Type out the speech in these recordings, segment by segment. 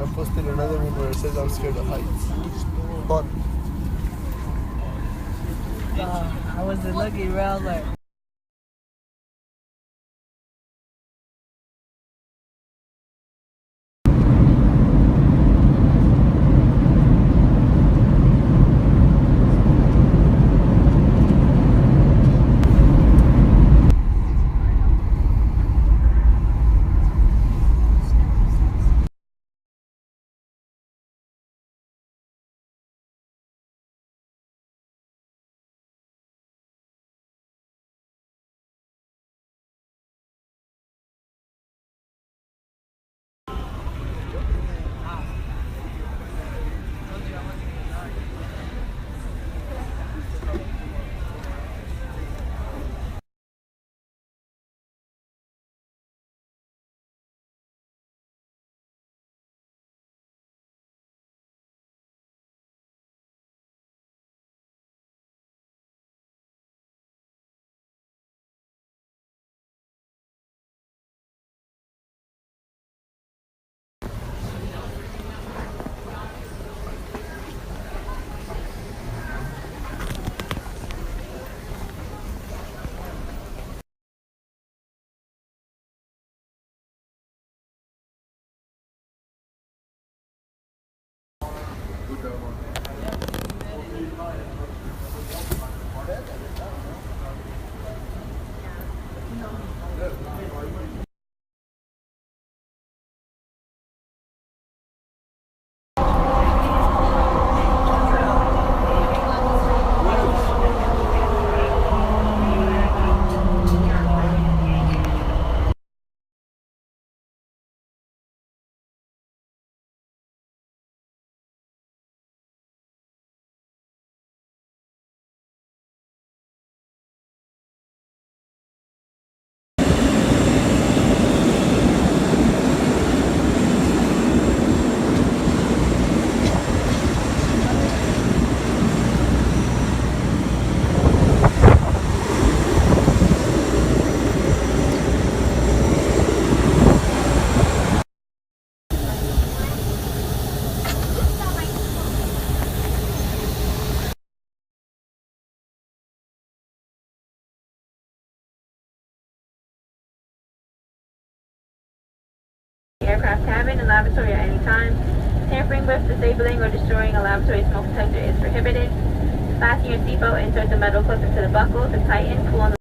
I posted another one where it says I'm scared of heights. Fun. I wasn't looking around like. Aircraft cabin and lavatory at any time. Tampering with, disabling, or destroying a lavatory smoke detector is prohibited. Fasten your seatbelt, insert the metal clip into the buckle to tighten, pull on the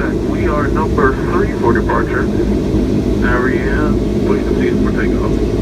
contact. We are number 3 for departure. Area, please proceed for takeoff.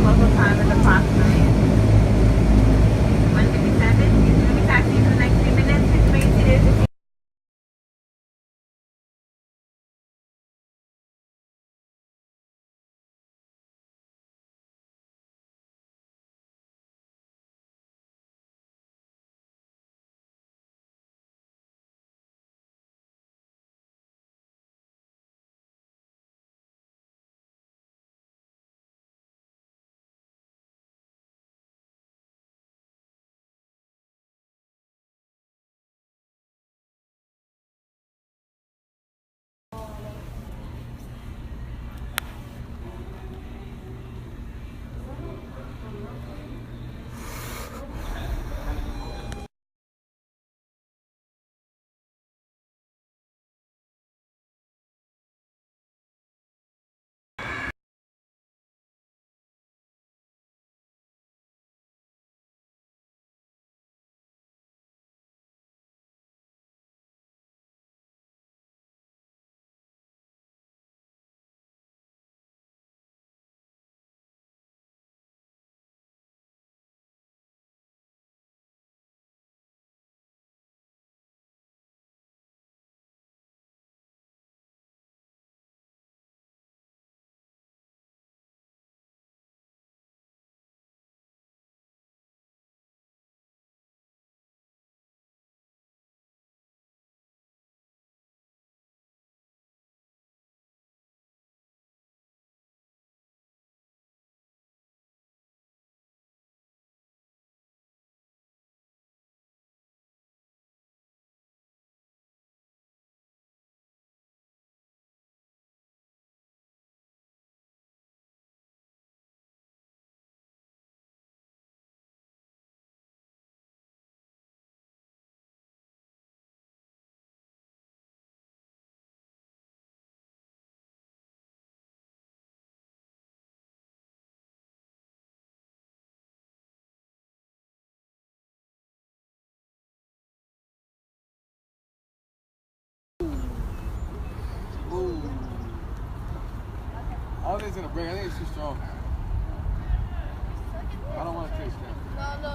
Local time is approximately 1:57. You'll be taxiing for the next 3 minutes. Please remain seated. Ooh. I don't think it's gonna break. I think it's too strong. I don't want to taste that. No.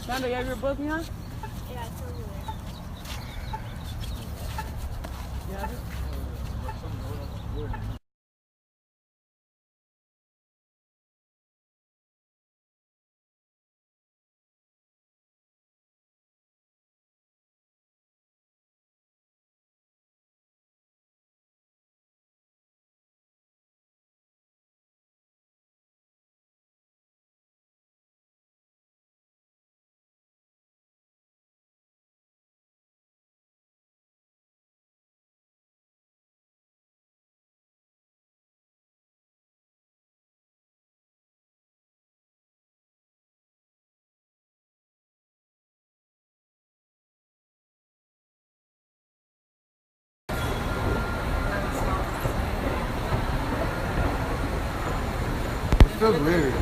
Sandra, you have your book, Mia? Yeah, it's over there. You have it? It feels weird.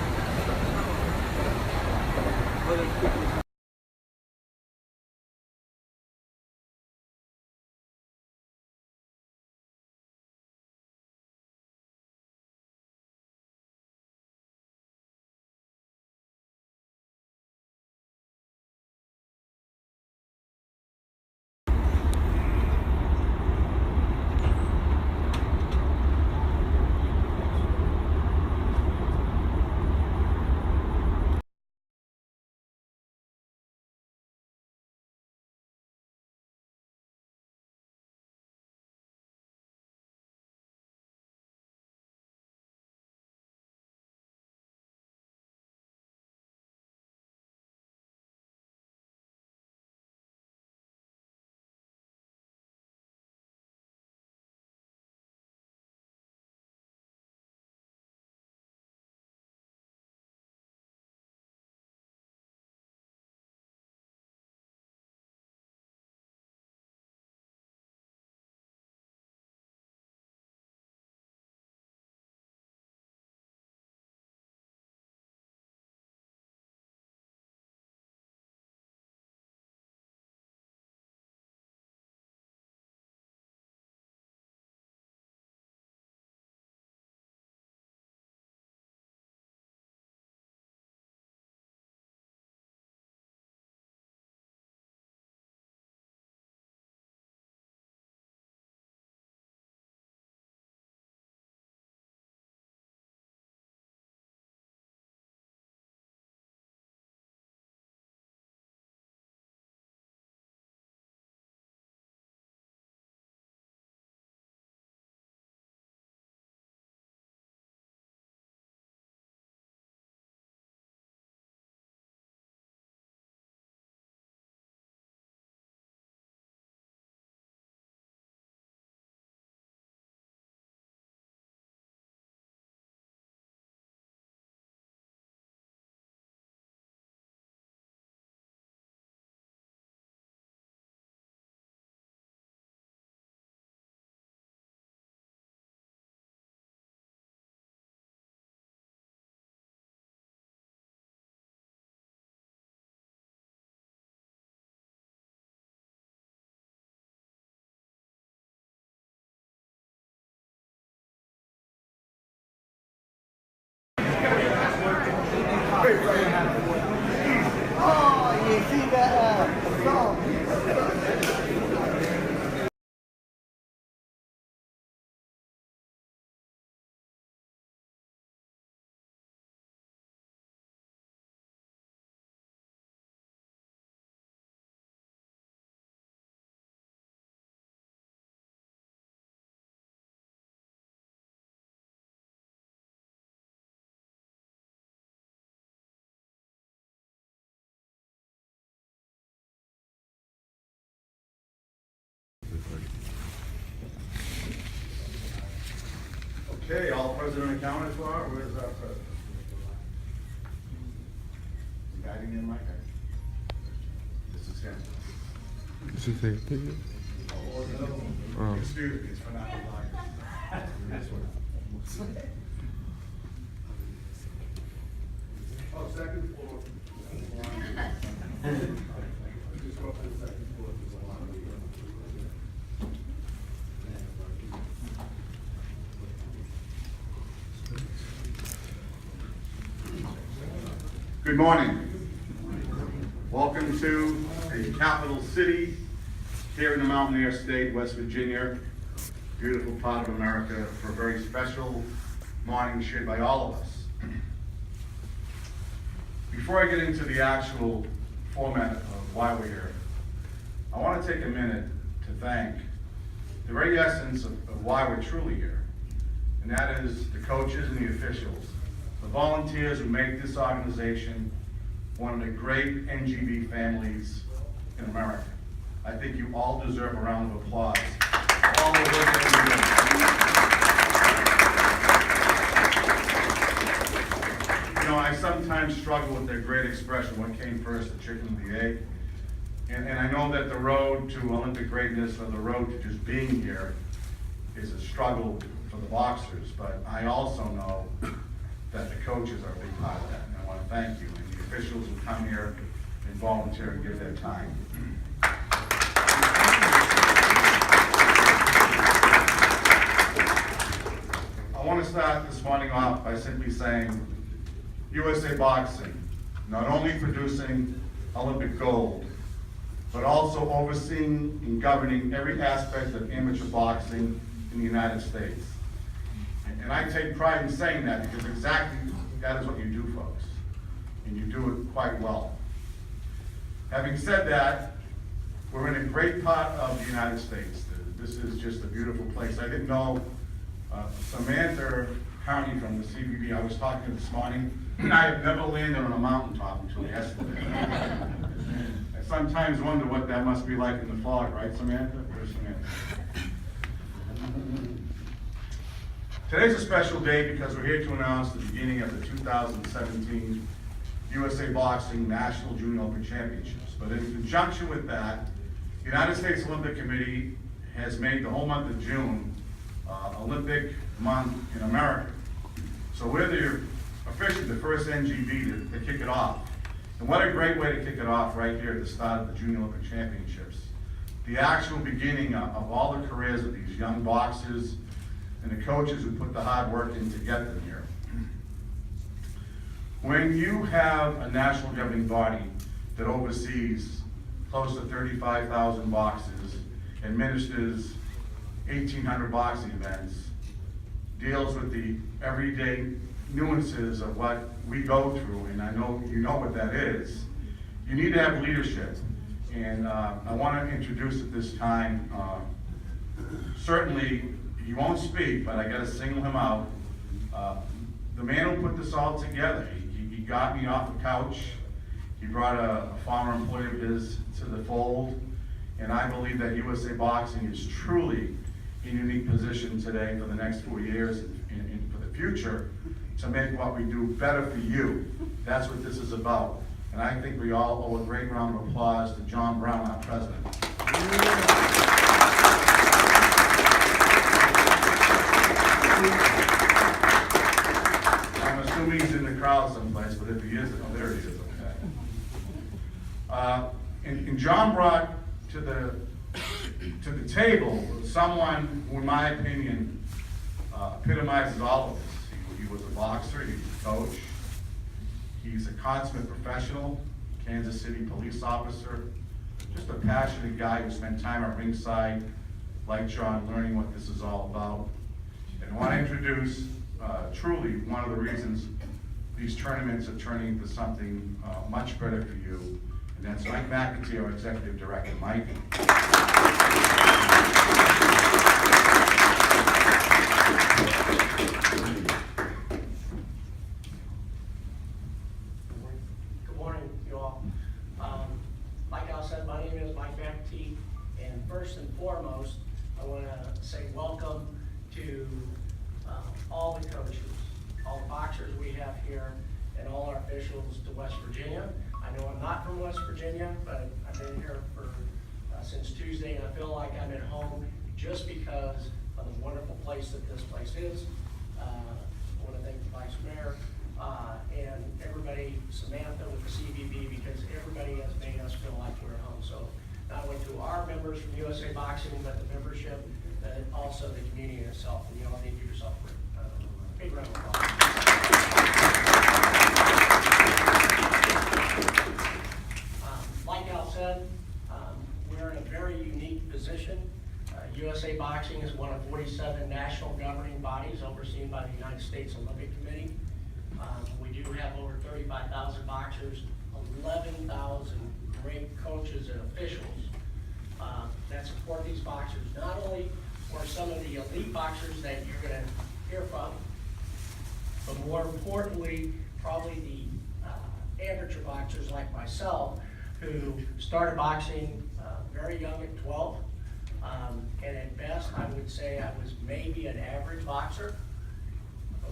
Oh, you see that song? Okay, all present and accounted for. Where's our president? You got him in like that? This is him. This is a picture. Excuse me, it's for not lying. This one. Oh, second floor. Just go up to the second floor. Good morning. welcome to the capital city here in the Mountain Air State, West Virginia, beautiful part of America, for a very special morning shared by all of us. Before I get into the actual format of why we're here, I want to take a minute to thank the very essence of why we're truly here, and that is the coaches and the officials, the volunteers who make this organization one of the great NGV families in America. I think you all deserve a round of applause for all the work that you do. You know, I sometimes struggle with that great expression, what came first, the chicken or the egg? And I know that the road to Olympic greatness, or the road to just being here, is a struggle for the boxers, but I also know that the coaches are a big part of that, and I want to thank you, and the officials who come here and volunteer and give their time. I want to start this morning off by simply saying, USA Boxing, not only producing Olympic gold, but also overseeing and governing every aspect of amateur boxing in the United States. And I take pride in saying that, because exactly that is what you do, folks. And you do it quite well. Having said that, we're in a great part of the United States. This is just a beautiful place. I didn't know Samantha Harney from the CBB, I was talking to this morning, and I have never landed on a mountaintop until yesterday. I sometimes wonder what that must be like in the fog, right, Samantha? Where's Samantha? Today's a special day because we're here to announce the beginning of the 2017 USA Boxing National Junior Olympic Championships. But in conjunction with that, the United States Olympic Committee has made the whole month of June Olympic month in America. So we're officially the first NGV to kick it off. And what a great way to kick it off right here at the start of the Junior Olympic Championships. The actual beginning of all the careers of these young boxers and the coaches who put the hard work in to get them here. When you have a national governing body that oversees close to 35,000 boxes, administers 1,800 boxing events, deals with the everyday nuances of what we go through, and I know you know what that is, you need to have leadership. And I want to introduce at this time, certainly he won't speak, but I got to single him out. The man who put this all together, he got me off the couch. He brought a former employee of his to the fold, and I believe that USA Boxing is truly in a unique position today for the next 4 years and for the future to make what we do better for you. That's what this is about. And I think we all owe a great round of applause to John Brown, our president. I'm assuming he's in the crowd someplace, but if he isn't, oh, there he is, okay. And John brought to the table someone who, in my opinion, epitomizes all of this. He was a boxer, he was a coach, he's a consummate professional, Kansas City police officer, just a passionate guy who spent time at ringside, like John, learning what this is all about. And I want to introduce truly one of the reasons these tournaments are turning into something much better for you, and that's Mike McAtee, our executive director. Mike. Good morning, you all. Like Al said, my name is Mike McAtee, and first and foremost, I want to say welcome to all the coaches, all the boxers we have here, and all our officials to West Virginia. I know I'm not from West Virginia, but I've been here for since Tuesday, and I feel like I'm at home just because of the wonderful place that this place is. I want to thank the Vice Mayor and everybody, Samantha with the CBB, because everybody has made us feel like we're at home. So not only to our members from USA Boxing, but the membership, but also the community itself. And you all need to give yourself a big round of applause. Like said, we're in a very unique position. USA Boxing is one of 47 national governing bodies overseen by the United States Olympic Committee. We do have over 35,000 boxers, 11,000 great coaches and officials that support these boxers. Not only for some of the elite boxers that you're going to hear from, but more importantly, probably the amateur boxers like myself, who started boxing very young at 12. And at best, I would say I was maybe an average boxer,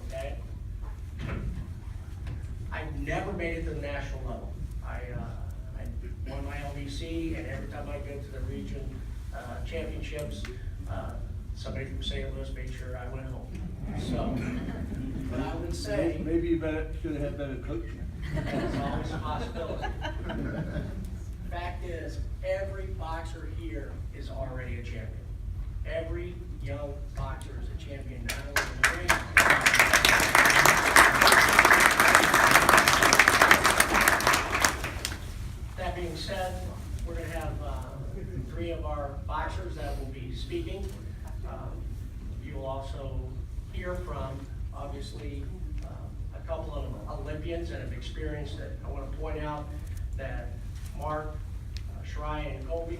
okay? I never made it to the national level. I won my LBC, and every time I go to the region championships, somebody from St. Louis made sure I went home. So, but I would say, Maybe you should have had better coaching. that's always a possibility. Fact is, every boxer here is already a champion. Every young boxer is a champion, not only in the ring. That being said, we're going to have 3 of our boxers that will be speaking. You will also hear from, obviously, a couple of Olympians that have experienced it. I want to point out that Mark, Shry, and Kobe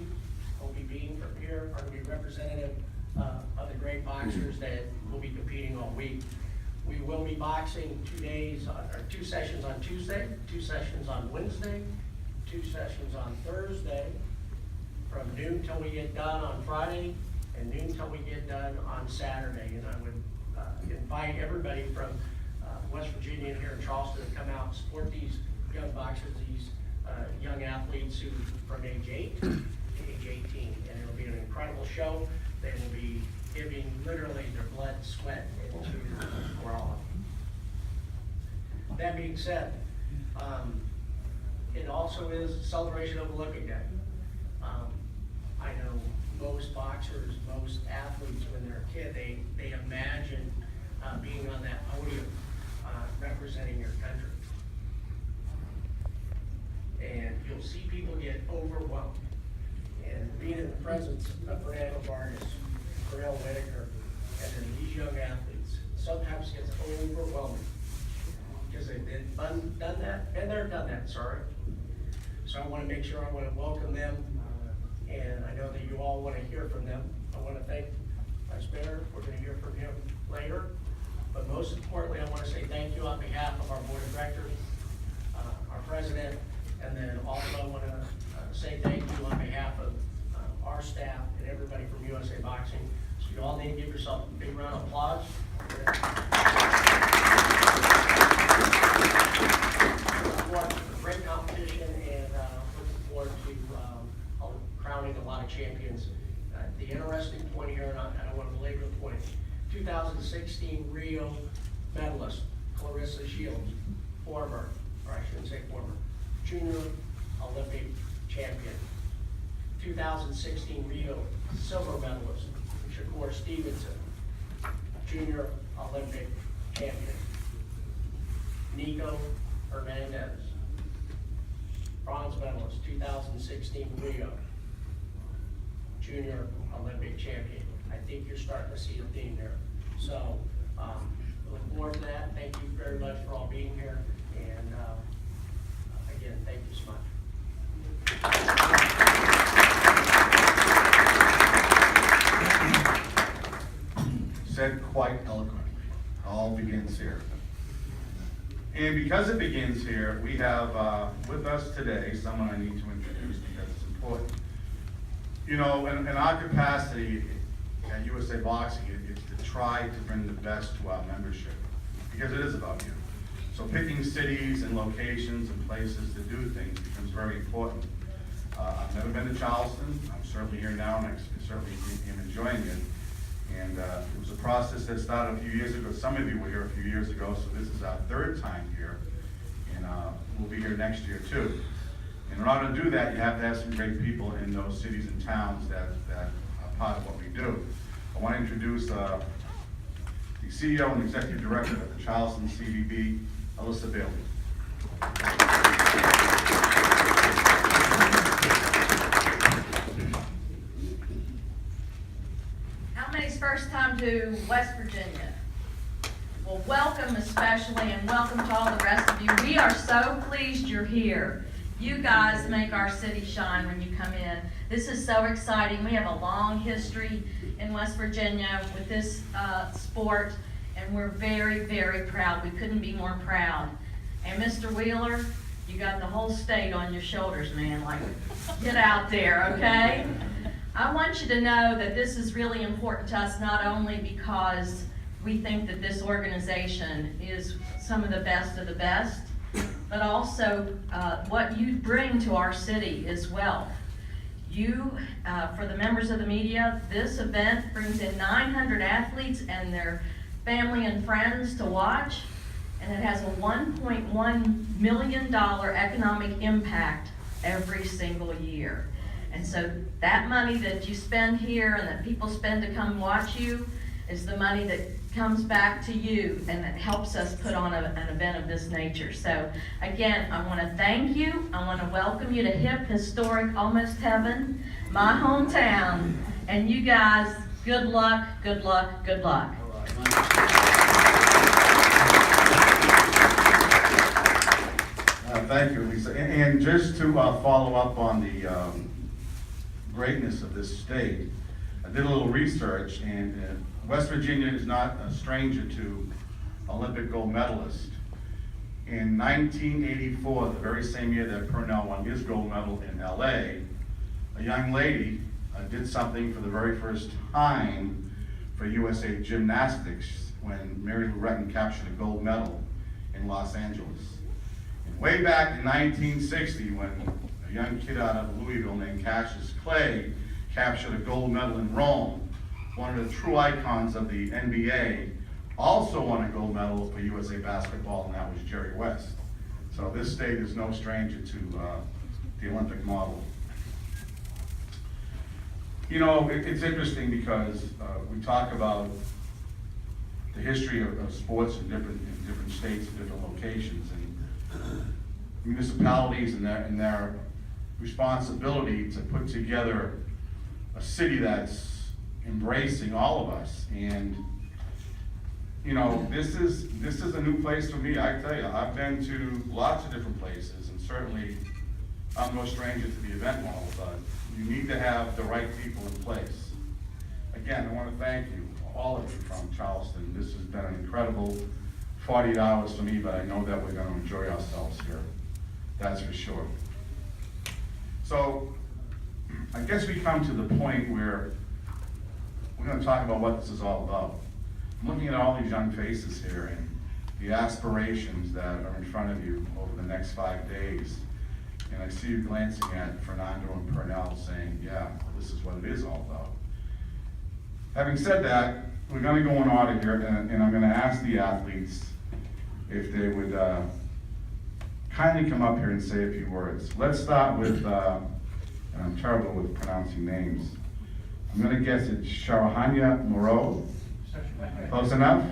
Bean from here are going to be representative of the great boxers that will be competing all week. We will be boxing 2 sessions on Tuesday, 2 sessions on Wednesday, 2 sessions on Thursday, from noon till we get done on Friday, and noon till we get done on Saturday. And I would invite everybody from West Virginia and here in Charleston to come out and support these young boxers, these young athletes who from age 8 to age 18. And it'll be an incredible show. They will be giving literally their blood, sweat into for all of them. That being said, it also is a celebration of Olympic Day. I know most boxers, most athletes, when they're a kid, they imagine being on that podium representing your country. And you'll see people get overwhelmed. And being in the presence of Pea Pernell Whitaker, and then these young athletes, sometimes gets overwhelming because they've done that, and they're done that, sorry. So I want to make sure I want to welcome them, and I know that you all want to hear from them. I want to thank Vice Mayor. We're going to hear from him later. But most importantly, I want to say thank you on behalf of our board of directors, our president, and then also I want to say thank you on behalf of our staff and everybody from USA Boxing. So you all need to give yourself a big round of applause. Great competition, and looking forward to crowning a lot of champions. The interesting point here, and I don't want to belabor the point, 2016 Rio medalist Clarissa Shields, former, or I shouldn't say former, junior Olympic champion. 2016 Rio silver medalist Shakur Stevenson, junior Olympic champion. Nico Hernandez, bronze medalist 2016 Rio, junior Olympic champion. I think you're starting to see a theme there. So, look forward to that. Thank you very much for all being here. And again, thank you so much. Said quite eloquently. All begins here. And because it begins here, we have with us today someone I need to introduce because it's important. You know, in our capacity at USA Boxing, it's to try to bring the best to our membership, because it is about you. So picking cities and locations and places to do things becomes very important. I've never been to Charleston. I'm certainly here now, and I certainly am enjoying it. And it was a process that started a few years ago. Some of you were here a few years ago, so this is our 3rd time here. And we'll be here next year too. And in order to do that, you have to have some great people in those cities and towns that are part of what we do. I want to introduce the CEO and Executive Director of the Charleston CVB, Alyssa Bailey. to West Virginia. Well, welcome especially, and welcome to all the rest of you. We are so pleased you're here. You guys make our city shine when you come in. This is so exciting. We have a long history in West Virginia with this sport, and we're very, very proud. We couldn't be more proud. And Mr. Wheeler, you got the whole state on your shoulders, man. Like, get out there, okay? I want you to know that this is really important to us, not only because we think that this organization is some of the best, but also what you bring to our city is wealth. You, for the members of the media, this event brings in 900 athletes and their family and friends to watch, and it has a $1.1 million economic impact every single year. And so that money that you spend here and that people spend to come watch you is the money that comes back to you and that helps us put on an event of this nature. So again, I want to thank you. I want to welcome you to hip, historic, almost heaven, my hometown. And you guys, good luck, good luck, good luck. Thank you, Lisa. And just to follow up on the greatness of this state, I did a little research, and West Virginia is not a stranger to Olympic gold medalists. In 1984, the very same year that Pernell won his gold medal in LA, a young lady did something for the very first time for USA Gymnastics when Mary Lou Retton captured a gold medal in Los Angeles. And way back in 1960, when a young kid out of Louisville named Cassius Clay captured a gold medal in Rome, one of the true icons of the NBA also won a gold medal for USA Basketball, and that was Jerry West. So this state is no stranger to the Olympic model. You know, it's interesting because we talk about the history of sports in different states and different locations, and municipalities and their responsibility to put together a city that's embracing all of us. And you know, this is a new place for me. I tell you, I've been to lots of different places, and certainly I'm no stranger to the event model, but you need to have the right people in place. Again, I want to thank you, all of you from Charleston. This has been an incredible 48 hours for me, but I know that we're going to enjoy ourselves here. That's for sure. So I guess we come to the point where we're going to talk about what this is all about. I'm looking at all these young faces here and the aspirations that are in front of you over the next 5 days. And I see you glancing at Fernando and Pernell saying, yeah, this is what it is all about. Having said that, we're going to go in order here, and I'm going to ask the athletes if they would kindly come up here and say a few words. Let's start with, and I'm terrible with pronouncing names. I'm going to guess it's Sharahanya Moreau. Close enough?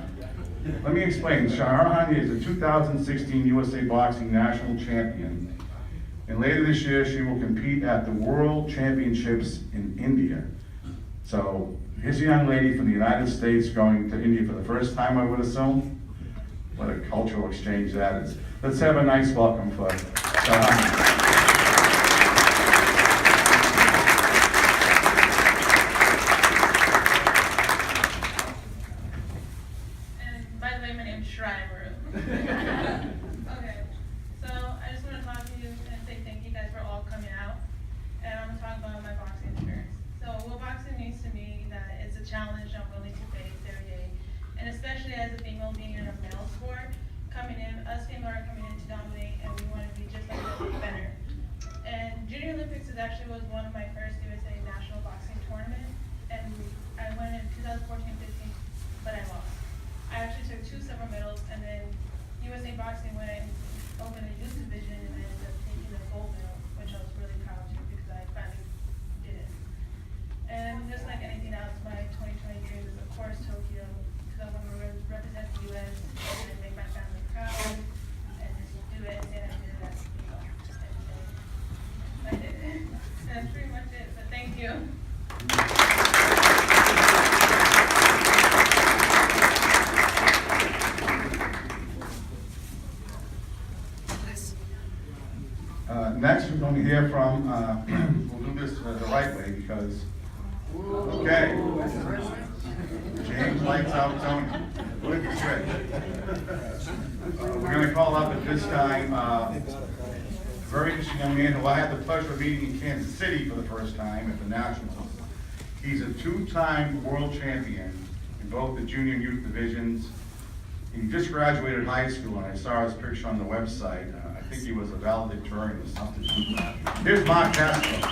Let me explain. Sharahanya is a 2016 USA Boxing National Champion. And later this year, she will compete at the World Championships in India. So here's a young lady from the United States going to India for the first time, I would assume. What a cultural exchange that is. Let's have a nice welcome for Sharahanya. Okay, so I just want to talk to you and say thank you guys for all coming out, and I'm going to talk about my boxing experience. So what boxing means to me, that it's a challenge I'm willing to face every day, and especially as a female being in a male sport, us female are coming in to dominate, and we want to be just like that, but better. And Junior Olympics actually was one of my first USA national boxing tournaments, and I went in 2014-15, but I lost. I actually took 2 silver medals, and then USA Boxing went and opened a youth division, and I ended up taking the gold medal, which I was really proud of because I finally did it. And just like anything else, my 2020 dream is of course Tokyo, because I want to represent the US and make my family proud, and just do it, and I did it. I did it. That's pretty much it, but thank you. the right way because, okay. James lights out Tony. Look at Trick. We're going to call up at this time a very interesting young man who I had the pleasure of meeting in Kansas City for the first time at the Nationals. He's a two-time world champion in both the junior and youth divisions. He just graduated high school, and I saw his picture on the website. I think he was a valedictorian or something. Here's Mark Castro.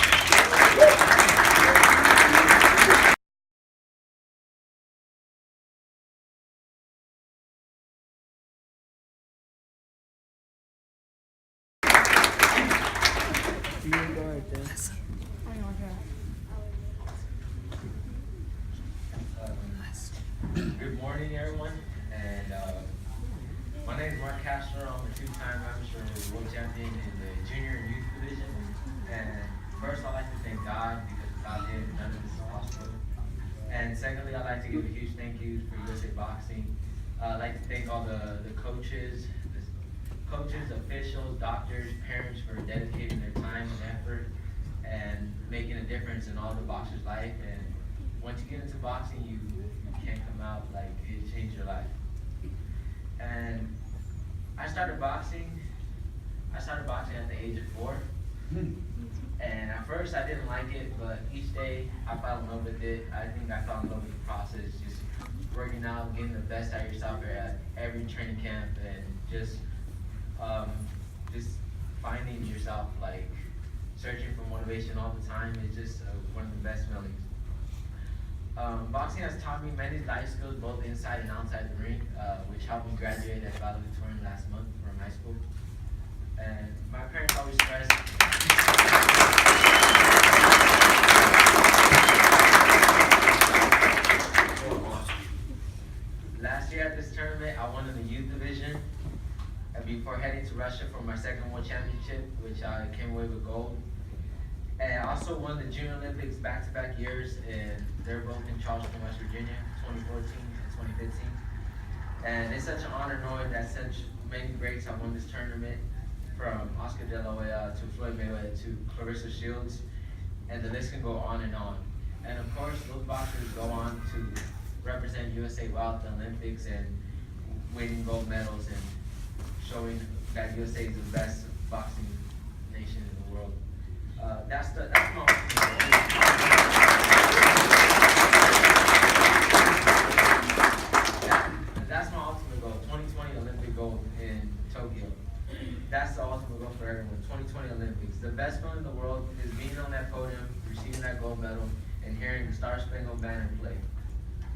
Good morning, everyone. And my name is Mark Castro. I'm a two-time amateur world champion in the junior and youth division. And first, I'd like to thank God because without Him, none of this is possible. And secondly, I'd like to give a huge thank you for USA Boxing. I'd like to thank all the coaches, officials, doctors, parents for dedicating their time and effort and making a difference in all the boxers' life. And once you get into boxing, you can't come out like it changed your life. And I started boxing at the age of 4. And at first I didn't like it, but each day I fell in love with it. I think I fell in love with the process, just working out, getting the best out of yourself at every training camp, and just finding yourself, like searching for motivation all the time is just one of the best feelings. Boxing has taught me many life skills, both inside and outside the ring, which helped me graduate as valedictorian last month from high school. And my parents always stressed. Last year at this tournament, I won in the youth division, and before heading to Russia for my second world championship, which I came away with gold. And I also won the Junior Olympics back-to-back years, and they're both in Charleston, West Virginia, 2014 and 2015. And it's such an honor knowing that such many greats have won this tournament, from Oscar De La Hoya to Floyd Mayweather to Clarissa Shields, and the list can go on and on. And of course, those boxers go on to represent USA well at the Olympics and winning gold medals and showing that USA is the best boxing nation in the world. That's my ultimate goal. That's my ultimate goal. 2020 Olympic gold in Tokyo. That's the ultimate goal for everyone. 2020 Olympics. The best feeling in the world is being on that podium, receiving that gold medal, and hearing the Star Spangled Banner play.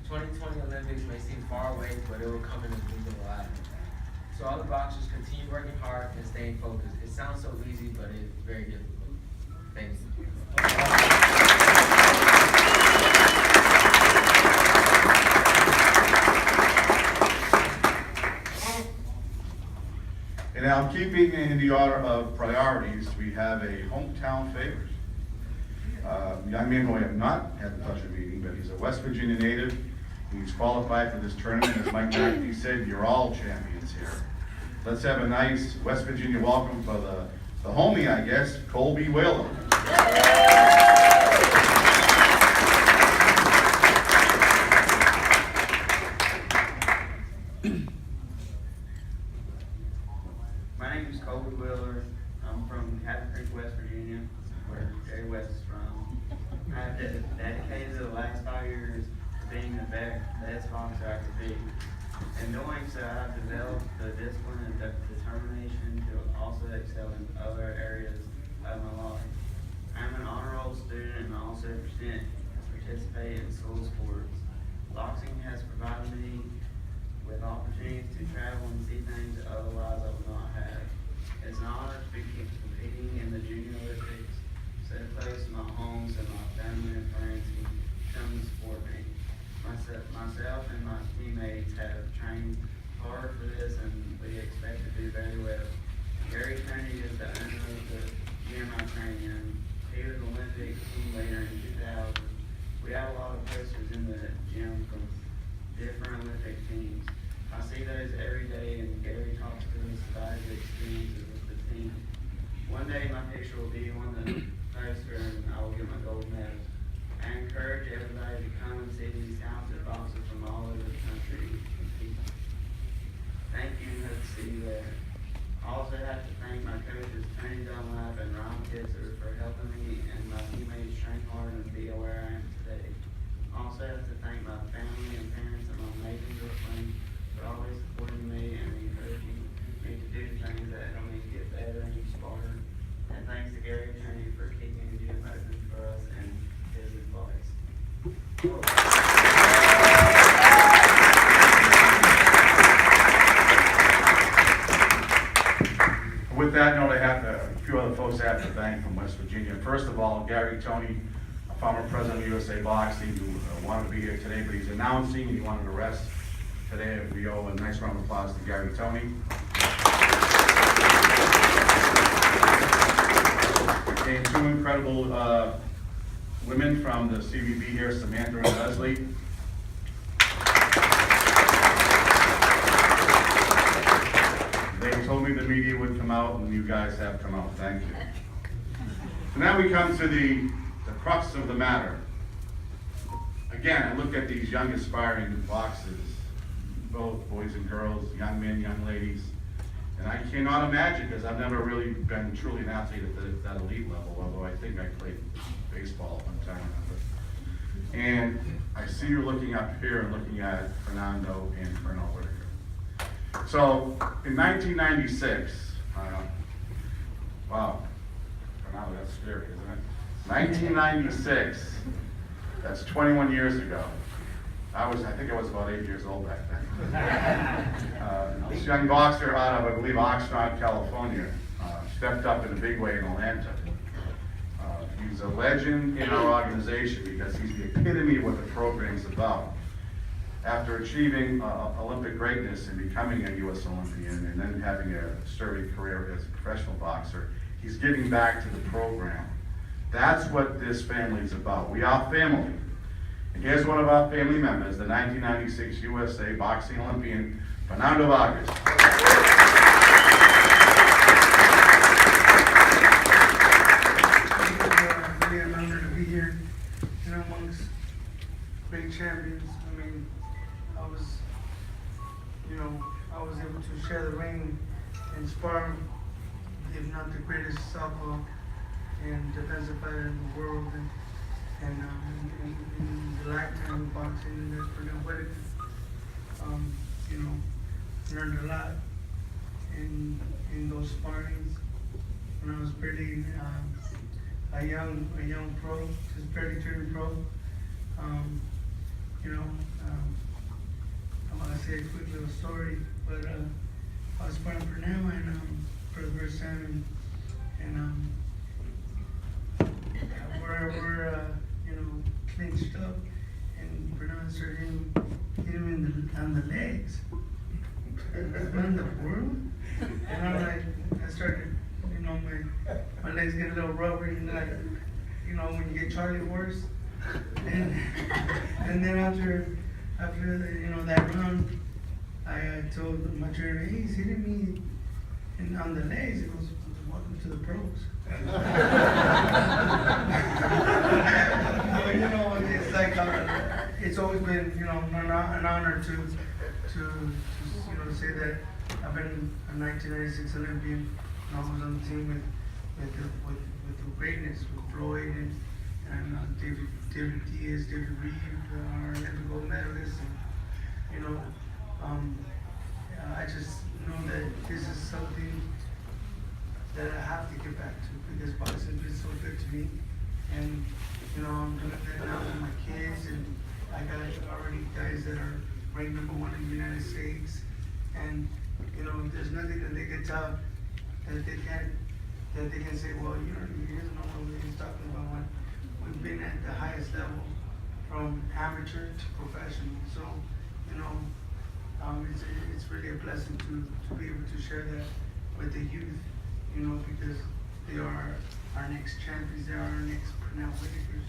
2020 Olympics may seem far away, but it will come in a blink of an eye. So all the boxers continue working hard and staying focused. It sounds so easy, but it's very difficult. Thanks. And now, keeping in the order of priorities, we have a hometown favorite. A young man who I have not had the pleasure of meeting, but he's a West Virginia native. He's qualified for this tournament. As Mike McAfee said, you're all champions here. Let's have a nice West Virginia welcome for the homie, I guess, Colby Whalen. My name is Colby Wheeler. I'm from Cabin Creek, West Virginia, where Jerry West is from. I've dedicated the last 5 years to being the best boxer I could be. In doing so, I've developed the discipline and determination to also excel in other areas of my life. I'm an honor roll student and I also participate in school sports. Boxing has provided me with opportunities to travel and see things that otherwise I would not have. It's an honor to be competing in the Junior Olympics, so close to my home so my family and friends can come to support me. Myself and my teammates have trained hard for this and we expect to do very well. Gary Turney is the owner of the gym I'm training in. He was an Olympic team leader in 2000. We have a lot of posters in the gym from different Olympic teams. I see those every day and Gary talks to us about his experiences with the team. One day my picture will be on the poster and I will get my gold helping me and my teammates train hard and be where I am today. Also, I have to thank my family and parents and my amazing girlfriend for always supporting me and encouraging me to do things that help me get better and smarter. And thanks to Gary and Trinity for keeping the gym open for us and his advice. With that note, I have a few other folks I have to thank from West Virginia. First of all, Gary Tony, former president of USA Boxing, who wanted to be here today, but he's announcing and he wanted to rest today. We owe a nice round of applause to Gary Tony. And two incredible women from the CVB here, Samantha and Leslie. They told me the media would come out, and you guys have come out. Thank you. So now we come to the crux of the matter. Again, I look at these young aspiring boxers, both boys and girls, young men, young ladies, and I cannot imagine, because I've never really been truly an athlete at that elite level, although I think I played baseball one time. And I see you looking up here and looking at Fernando and Pernell Whitaker. So in 1996, wow, Fernando, that's scary, isn't it? 1996, that's 21 years ago. I think I was about 8 years old back then. This young boxer out of, I believe, Oxnard, California, stepped up in a big way in Atlanta. He's a legend in our organization because he's the epitome of what the program's about. After achieving Olympic greatness and becoming a U.S. Olympian and then having a sturdy career as a professional boxer, he's giving back to the program. That's what this family is about. We are family. And here's one of our family members, the 1996 USA Boxing Olympian, Fernando Vargas. It's really an honor to be here and amongst great champions. I mean, I was able to share the ring and spar, if not the greatest southpaw and defensive fighter in the world, and in the lifetime of boxing, that's Pernell Whitaker. Learned a lot in those sparrings when I was barely a young pro, just barely turning pro. I want to say a quick little story, but I was sparring Pernell and for the first time, and we're clinched up, and Pernell started hitting him on the legs. What in the world? And I'm like, I started, my legs get a little rubbery, and like, when you get Charlie horse. And then after that run, I told my trainer, hey, he's hitting me on the legs. He goes, welcome to the pros. It's like, it's always been, an honor to say that I've been a 1996 Olympian, and I was on the team with the greatness, with Floyd and David Diaz, David Reed, our Olympic gold medalists, and I just know that this is something that I have to get back to because boxing has been so good to me, and I'm doing that now with my kids, and I got already guys that are ranked #1 in the United States, and there's nothing that they can tell that they can say, well, he doesn't know what he's talking about. When we've been at the highest level from amateur to professional, so it's really a blessing to be able to share that with the youth, because they are our next champions, they are our next Pernell Whitakers,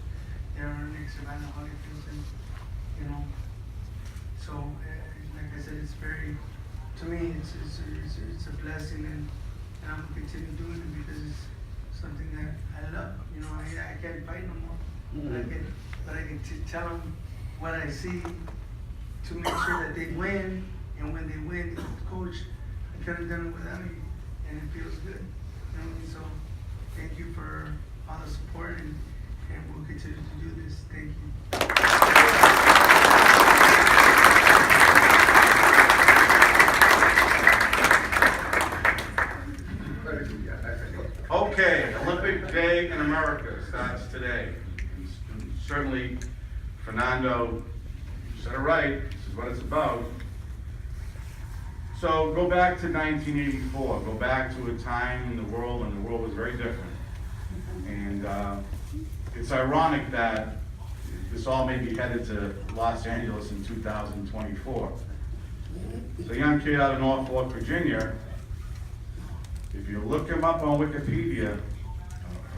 they are our next Savannah Holyfields, and so like I said, it's very, to me, it's a blessing, and I'm gonna continue doing it because it's something that I love. I can't fight no more, but I can tell them what I see to make sure that they win, and when they win, coach, I could have done it without you, and it feels good. So thank you for all the support, and we'll continue to do this. Thank you. Okay, Olympic Day in America starts today. And certainly, Fernando said it right. This is what it's about. So go back to 1984. Go back to a time in the world when the world was very different. And it's ironic that this all may be headed to Los Angeles in 2024. So a young kid out of Norfolk, Virginia, if you look him up on Wikipedia,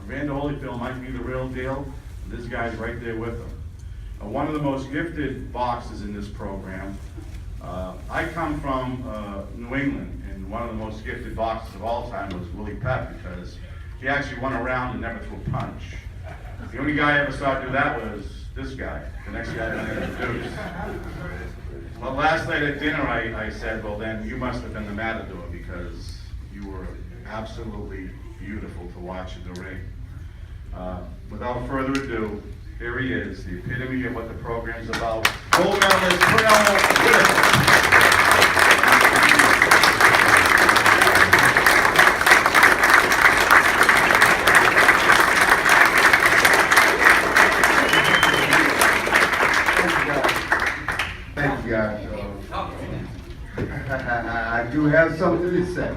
Evander Holyfield might be the real deal. This guy's right there with him. One of the most gifted boxers in this program. I come from New England, and one of the most gifted boxers of all time was Willie Pep, because he actually went around and never threw a punch. The only guy I ever saw do that was this guy. The next guy I introduced. Well, last night at dinner, I said, well, then you must have been the matador, because you were absolutely beautiful to watch in the ring. Without further ado, here he is, the epitome of what the program's about. Gold medalist, Pernell Whitaker. Thank you, guys. I do have something to say.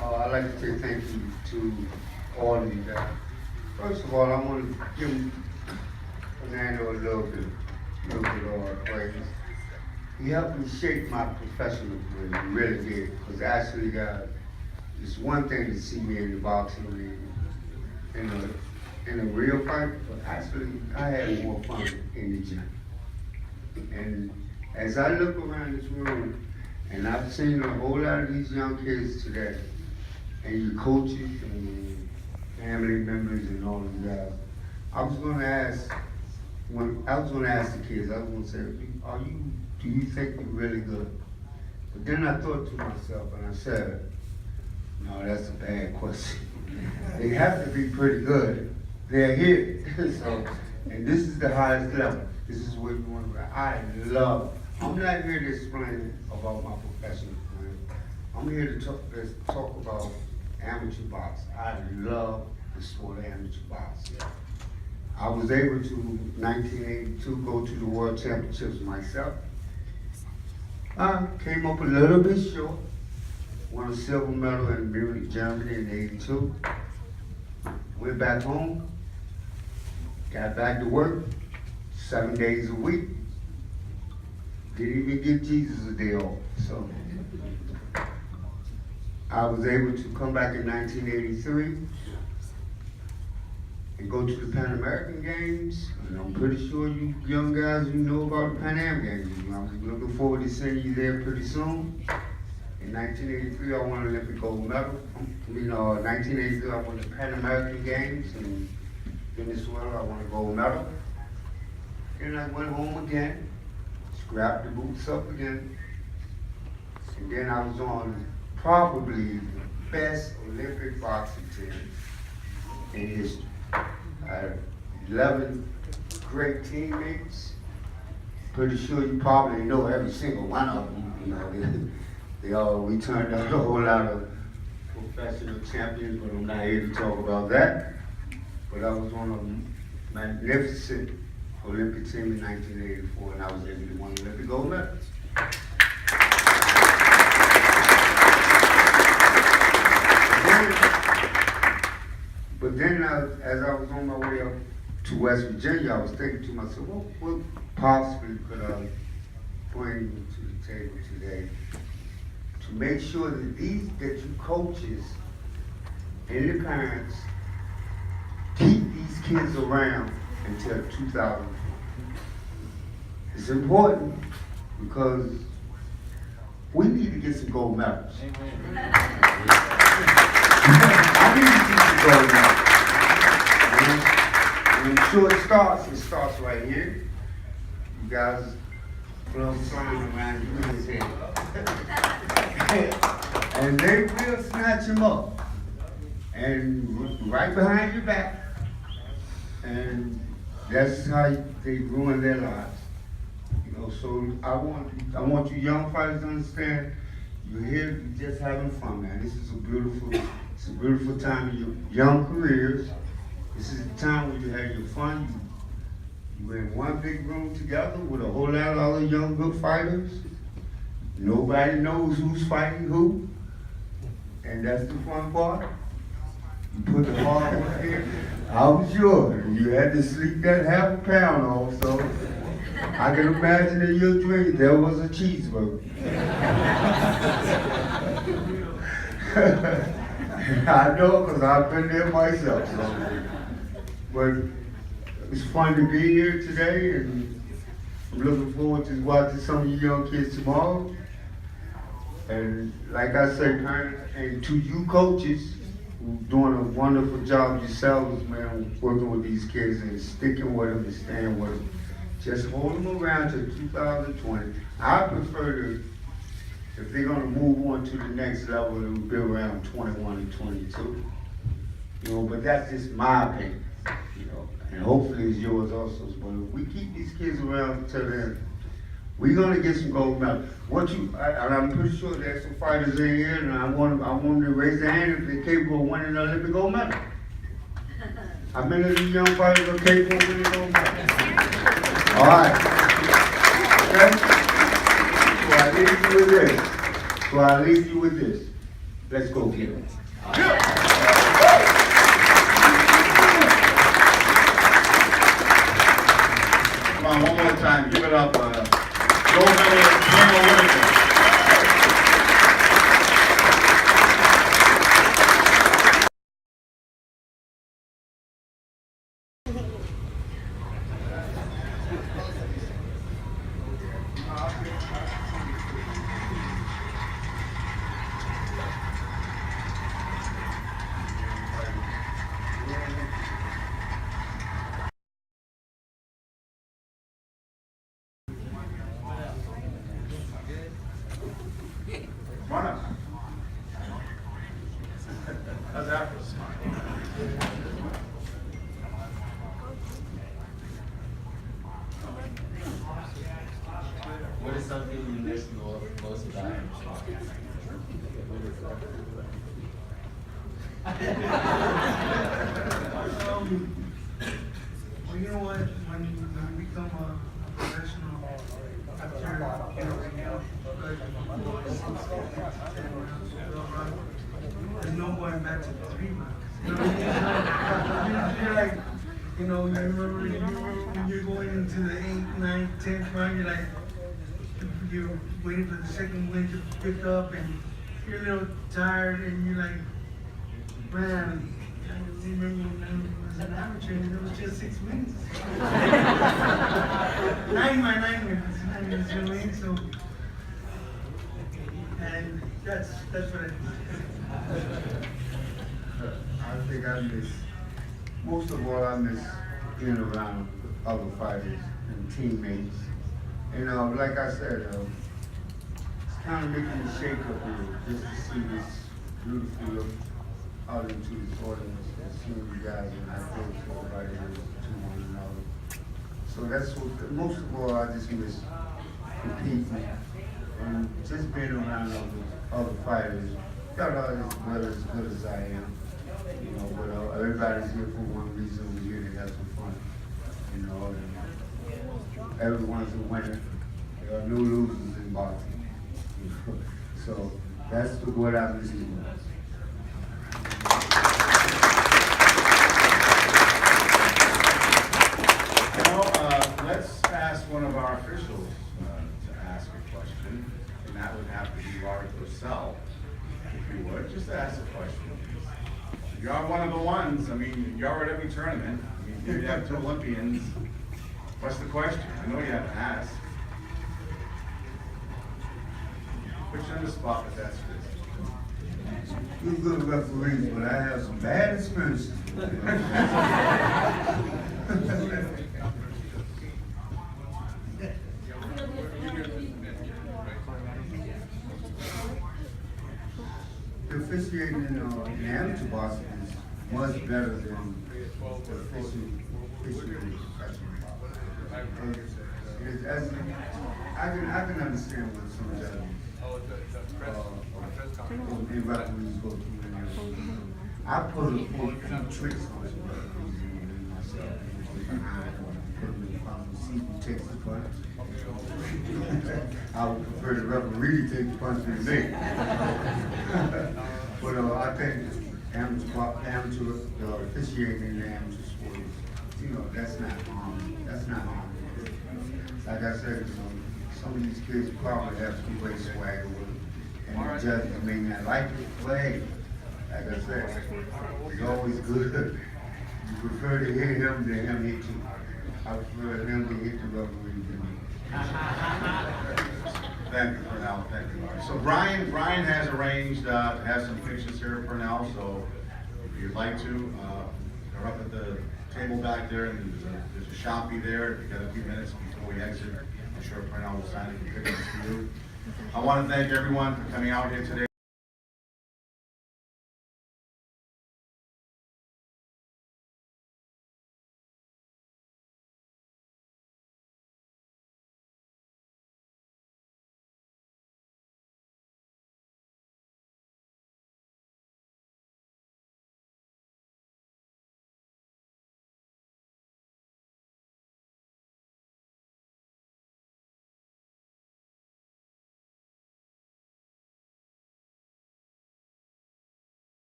I'd like to say thank you to all of you guys. First of all, I want to give Fernando a little bit of praise. He helped me shape my professional career. He really did. Because actually, guys, it's one thing to see me in the boxing ring in a real fight, but actually, I had more fun in the gym. And as I look around this room, and I've seen a whole lot of these young kids today, and your coaches and family members and all of that, I was going to ask the kids, I was going to say, do you think you're really good? But then I thought to myself, and I said, no, that's a bad question. They have to be pretty good. They're here. So, and this is the highest level. This is what you want to I'm not here to explain about my professional career. I'm here to talk about amateur boxing. I love the sport of amateur boxing. I was able to, in 1982, go to the World Championships myself. I came up a little bit short. Won a silver medal in Munich, Germany in '82. Went back home, got back to work 7 days a week. Didn't even give Jesus a day off. So I was able to come back in 1983 and go to the Pan American Games. And I'm pretty sure you young guys, you know about the Pan Am Games. I'm looking forward to seeing you there pretty soon. In 1983, I won an Olympic gold medal. 1983, I won the Pan American Games. And Venezuela, I won a gold medal. Then I went home again, scrapped the boots up again. And then I was on probably the best Olympic boxing team in history. I had 11 great teammates. Pretty sure you probably know every single one of them. We turned out a whole lot of professional champions, but I'm not here to talk about that. But I was on a magnificent Olympic team in 1984, and I was able to win Olympic gold medals. But then, as I was on my way up to West Virginia, I was thinking to myself, what possibly could I bring to the table today to make sure that you coaches and the parents keep these kids around until 2004. It's important because we need to get some gold medals. I need to see some gold medals. And I'm sure it starts right here. You guys put on something around his head. And they will snatch him up. and right behind your back. And that's how they ruin their lives. You know, so I want you young fighters to understand, you're here, you're just having fun, man. This is a beautiful time in your young careers. This is the time when you have your fun. You're in one big room together with a whole lot of other young good fighters. Nobody knows who's fighting who, and that's the fun part. You put the hard work in. I was sure you had to sleep that half a pound off, so I can imagine in your dream there was a cheeseburger. I know, because I've been there myself. So. But it's fun to be here today, and I'm looking forward to watching some of you young kids tomorrow. And like I said, and to you coaches, who are doing a wonderful job yourselves, man, working with these kids and sticking with them and staying with them. Just hold them around to 2020. I prefer to, if they're gonna move on to the next level, it would be around 21 and 22. You know, but that's just my opinion, you know, and hopefully it's yours also. But if we keep these kids around till then, we're gonna get some gold medals. And I'm pretty sure there's some fighters in here, and I want them to raise their hand if they're capable of winning an Olympic gold medal. How many of these young fighters are capable of winning gold medal? All right. Okay? So I leave you with this. Let's go get it. Come on, one more time. Give it up. Gold medalist Pernell Whitaker. Come on up. How's that for a smile? What is something you miss most about him? Well, you know what? When you become a professional, there's no going back to the 3 months. You know what I mean? You're like, you know, you remember when you're going into the 8th, 9th, 10th round, you're like, you're waiting for the second wind to pick up, and you're a little tired, and you're like, man, I remember when I was an amateur, and it was just 6 minutes. 9 by 9 minutes, you know what I mean? So, and that's what I think I miss, most of all, I miss being around other fighters and teammates. You know, like I said, it's kind of making a shake up here just to see this beautiful look out into this audience and seeing you guys and how close everybody is to one another. So that's what, most of all, I just miss competing and just being around other fighters. Not all as good as I am, you know, but everybody's here for one reason. We're here to have some fun, you know, and everyone's a winner. There are no losers in boxing. You know? So that's what I miss the most. Let's ask one of our officials to ask a question, and that would have to be Laurie Purcell, if you would. Just ask a question. You are one of the ones. I mean, you are at every tournament. I mean, you have 2 Olympians. What's the question? I know you have to ask. Put you on the spot, but that's good. You're good referees, but I have some bad experiences. The officiating in amateur boxing is much better than the official session. I can understand what some judges and referees go through in there. I pull a few tricks on some referees and myself. See who takes the punch. I would prefer the referee to take the punch than me. But I think amateur officiating in the amateur sport, that's not harm. That's not harm. Like I said, some of these kids probably have some great swagger with them, and the judges may not like it. But hey, like I said, it's always good. You prefer to hear him than him hit you. I prefer him to hit the referee than me. Thank you, Pernell. Thank you, Larry. So Brian has arranged to have some fixtures here at Pernell. So if you'd like to, they're up at the table back there, and there's a Shopee there. If you've got a few minutes before we exit, I'm sure Pernell will sign it and pick it for you. I want to thank everyone for coming out here today.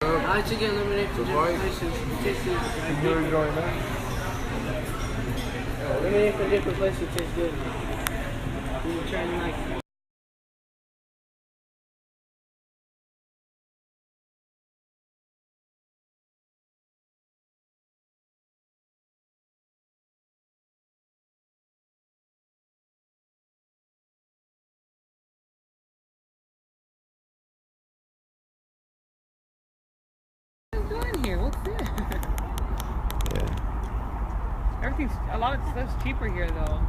I like to get eliminated from different places. You enjoying that? Eliminated from different places tastes good. You try and like. Here, what's this? Yeah. Everything's a lot of stuff's cheaper here though.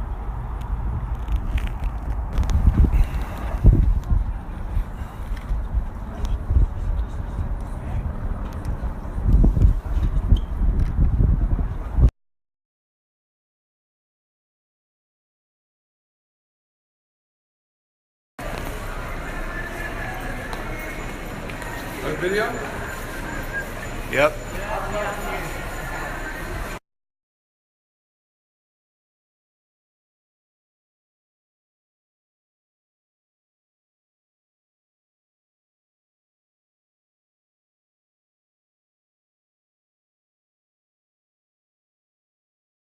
Video? Yep.